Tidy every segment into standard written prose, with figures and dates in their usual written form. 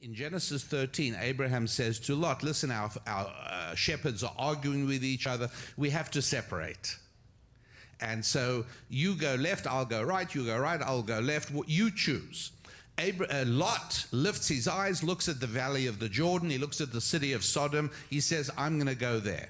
In Genesis 13, Abraham says to Lot, listen, our shepherds are arguing with each other. We have to separate. And so you go left, I'll go right. You go right, I'll go left. You choose. Lot lifts his eyes, looks at the valley of the Jordan. He looks at the city of Sodom. He says, I'm going to go there.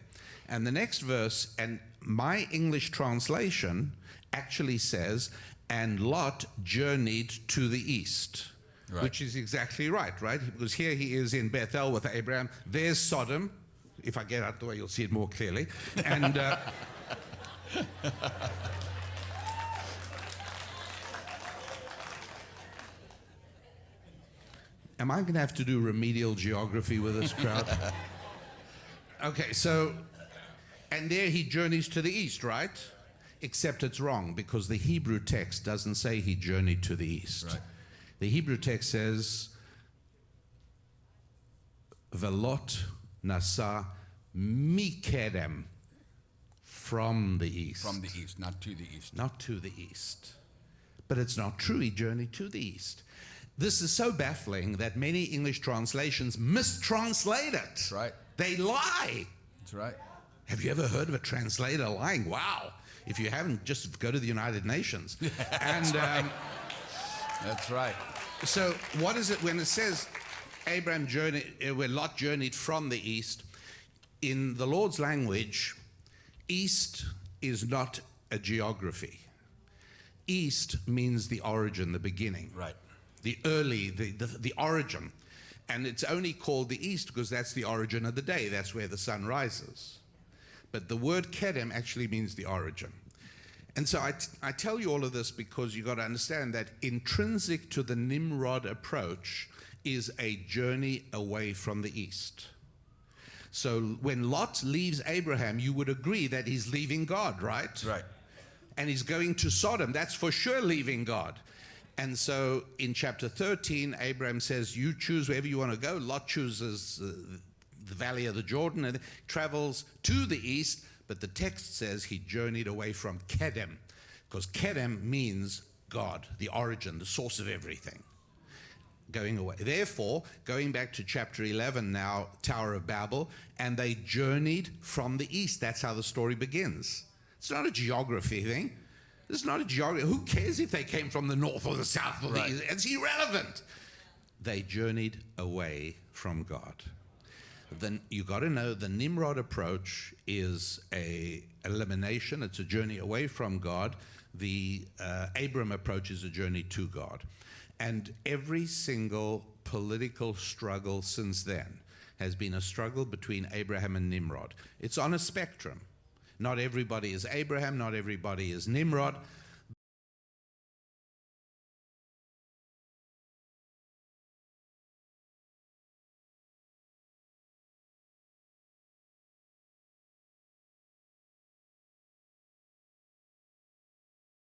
And the next verse, and my English translation actually says, and Lot journeyed to the east. Right. Which is exactly right? Because here he is in Bethel with Abraham. There's Sodom. If I get out the way, you'll see it more clearly. And am I going to have to do remedial geography with this crowd? Okay, so, and there he journeys to the east, right? Except it's wrong, because the Hebrew text doesn't say he journeyed to the east. Right. The Hebrew text says, Velot nasa mikedem, from the east. From the east, not to the east. Not to the east. But it's not true, he journeyed to the east. This is so baffling that many English translations mistranslate it. That's right. They lie. That's right. Have you ever heard of a translator lying? Wow. If you haven't, just go to the United Nations. And that's right. So what is it when it says Abraham journeyed, where Lot journeyed from the east? In the Lord's language, east is not a geography. East means the origin, the beginning. Right. The early, the origin. And it's only called the east because that's the origin of the day. That's where the sun rises. But the word kedem actually means the origin. And so I tell you all of this because you've got to understand that intrinsic to the Nimrod approach is a journey away from the east. So when Lot leaves Abraham, you would agree that he's leaving God, right? Right. And he's going to Sodom. That's for sure leaving God. And so in chapter 13, Abraham says, you choose wherever you want to go. Lot chooses the valley of the Jordan and travels to the east. But the text says he journeyed away from Kedem, because Kedem means God, the origin, the source of everything. Going away. Therefore, going back to chapter 11 now, Tower of Babel, and they journeyed from the east. That's how the story begins. It's not a geography thing. It's not a geography. Who cares if they came from the north or the south or the east? It's irrelevant. They journeyed away from God. Then you got to know the Nimrod approach is a elimination. It's a journey away from God. The Abraham approach is a journey to God. And every single political struggle since then has been a struggle between Abraham and Nimrod. It's on a spectrum. Not everybody is Abraham, not everybody is Nimrod,